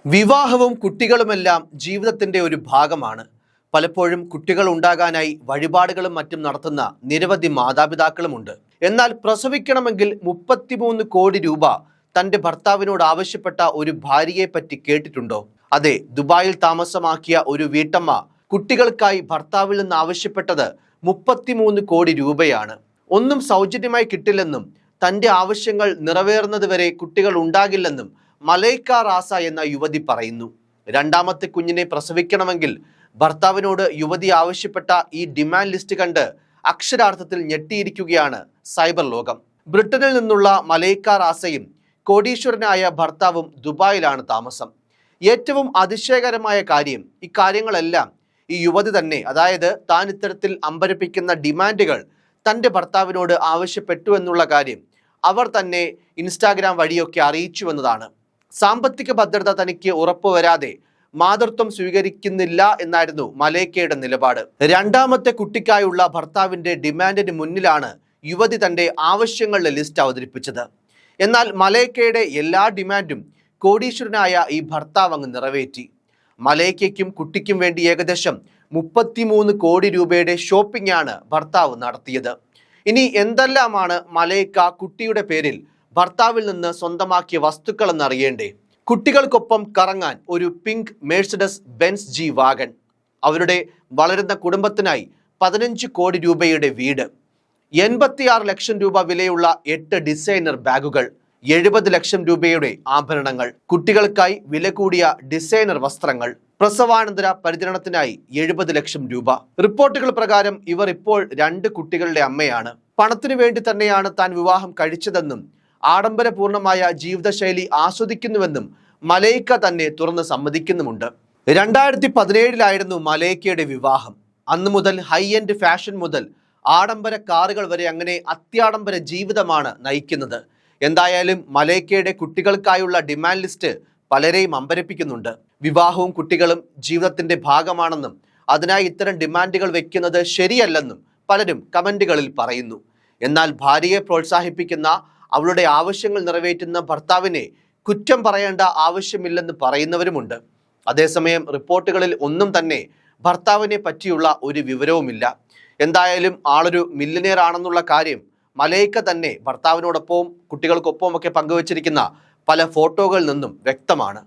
വിവാഹവും കുട്ടികളുമെല്ലാം ജീവിതത്തിന്റെ ഒരു ഭാഗമാണ്. പലപ്പോഴും കുട്ടികൾ ഉണ്ടാകാനായി വഴിപാടുകളും മറ്റും നടത്തുന്ന നിരവധി മാതാപിതാക്കളുമുണ്ട്. എന്നാൽ പ്രസവിക്കണമെങ്കിൽ 33 കോടി രൂപ തന്റെ ഭർത്താവിനോട് ആവശ്യപ്പെട്ട ഒരു ഭാര്യയെ പറ്റി കേട്ടിട്ടുണ്ടോ? അതെ, ദുബായിൽ താമസമാക്കിയ ഒരു വീട്ടമ്മ കുട്ടികൾക്കായി ഭർത്താവിൽ നിന്ന് ആവശ്യപ്പെട്ടത് 33 കോടി രൂപയാണ്. ഒന്നും സൗജന്യമായി കിട്ടില്ലെന്നും തന്റെ ആവശ്യങ്ങൾ നിറവേറുന്നതുവരെ കുട്ടികൾ ഉണ്ടാകില്ലെന്നും മലൈക്ക റാസ എന്ന യുവതി പറയുന്നു. രണ്ടാമത്തെ കുഞ്ഞിനെ പ്രസവിക്കണമെങ്കിൽ ഭർത്താവിനോട് യുവതി ആവശ്യപ്പെട്ട ഈ ഡിമാൻഡ് ലിസ്റ്റ് കണ്ട് അക്ഷരാർത്ഥത്തിൽ ഞെട്ടിയിരിക്കുകയാണ് സൈബർ ലോകം. ബ്രിട്ടനിൽ നിന്നുള്ള മലൈക്ക റാസയും കോടീശ്വരനായ ഭർത്താവും ദുബായിലാണ് താമസം. ഏറ്റവും അതിശയകരമായ കാര്യം, ഇക്കാര്യങ്ങളെല്ലാം ഈ യുവതി തന്നെ, അതായത് താൻ ഇത്തരത്തിൽ അമ്പരപ്പിക്കുന്ന ഡിമാൻഡുകൾ തൻ്റെ ഭർത്താവിനോട് ആവശ്യപ്പെട്ടു എന്നുള്ള കാര്യം അവർ തന്നെ ഇൻസ്റ്റാഗ്രാം വഴിയൊക്കെ അറിയിച്ചുവെന്നതാണ്. സാമ്പത്തിക ഭദ്രത തനിക്ക് ഉറപ്പുവരാതെ മാതൃത്വം സ്വീകരിക്കുന്നില്ല എന്നായിരുന്നു മലൈക്കയുടെ നിലപാട്. രണ്ടാമത്തെ കുട്ടിക്കായുള്ള ഭർത്താവിന്റെ ഡിമാൻഡിന് മുന്നിലാണ് യുവതി തന്റെ ആവശ്യങ്ങളുടെ ലിസ്റ്റ് അവതരിപ്പിച്ചത്. എന്നാൽ മലൈക്കയുടെ എല്ലാ ഡിമാൻഡും കോടീശ്വരനായ ഈ ഭർത്താവ് അങ്ങ് നിറവേറ്റി. മലൈക്കയ്ക്കും കുട്ടിക്കും വേണ്ടി ഏകദേശം 33 കോടി രൂപയുടെ ഷോപ്പിംഗ് ആണ് ഭർത്താവ് നടത്തിയത്. ഇനി എന്തെല്ലാമാണ് മലൈക്ക കുട്ടിയുടെ പേരിൽ ഭർത്താവിൽ നിന്ന് സ്വന്തമാക്കിയ വസ്തുക്കൾ എന്നറിയേണ്ടേ? കുട്ടികൾക്കൊപ്പം കറങ്ങാൻ ഒരു pink Mercedes Benz G wagon, അവരുടെ വളരുന്ന കുടുംബത്തിനായി 15 കോടി രൂപയുടെ വീട്, 86 ലക്ഷം രൂപ വിലയുള്ള 8 ഡിസൈനർ ബാഗുകൾ, 70 ലക്ഷം രൂപയുടെ ആഭരണങ്ങൾ, കുട്ടികൾക്കായി വില കൂടിയ ഡിസൈനർ വസ്ത്രങ്ങൾ, പ്രസവാനന്തര പരിചരണത്തിനായി 70 ലക്ഷം രൂപ. റിപ്പോർട്ടുകൾ പ്രകാരം ഇവർ ഇപ്പോൾ 2 കുട്ടികളുടെ അമ്മയാണ്. പണത്തിനു വേണ്ടി തന്നെയാണ് താൻ വിവാഹം കഴിച്ചതെന്നും ആഡംബരപൂർണമായ ജീവിതശൈലി ആസ്വദിക്കുന്നുവെന്നും മലൈക്ക തന്നെ തുറന്ന് സമ്മതിക്കുന്നുമുണ്ട്. 2017 മലൈക്കയുടെ വിവാഹം. അന്നു മുതൽ ഹൈ എൻഡ് ഫാഷൻ മുതൽ ആഡംബര കാറുകൾ വരെ അങ്ങനെ അത്യാഡംബര ജീവിതമാണ് നയിക്കുന്നത്. എന്തായാലും മലൈക്കയുടെ കുട്ടികൾക്കായുള്ള ഡിമാൻഡ് ലിസ്റ്റ് പലരെയും അമ്പരപ്പിക്കുന്നുണ്ട്. വിവാഹവും കുട്ടികളും ജീവിതത്തിന്റെ ഭാഗമാണെന്നും അതിനായി ഇത്തരം ഡിമാൻഡുകൾ വെക്കുന്നത് ശരിയല്ലെന്നും പലരും കമന്റുകളിൽ പറയുന്നു. എന്നാൽ ഭാര്യയെ പ്രോത്സാഹിപ്പിക്കുന്ന, അവളുടെ ആവശ്യങ്ങൾ നിറവേറ്റുന്ന ഭർത്താവിനെ കുറ്റം പറയേണ്ട ആവശ്യമില്ലെന്ന് പറയുന്നവരുമുണ്ട്. അതേസമയം റിപ്പോർട്ടുകളിൽ ഒന്നും തന്നെ ഭർത്താവിനെ പറ്റിയുള്ള ഒരു വിവരവുമില്ല. എന്തായാലും ആളൊരു മില്യനെയർ ആണെന്നുള്ള കാര്യം മലൈക്ക തന്നെ ഭർത്താവിനോടൊപ്പവും കുട്ടികൾക്കൊപ്പവും ഒക്കെ പങ്കുവച്ചിരിക്കുന്ന പല ഫോട്ടോകളിൽ നിന്നും വ്യക്തമാണ്.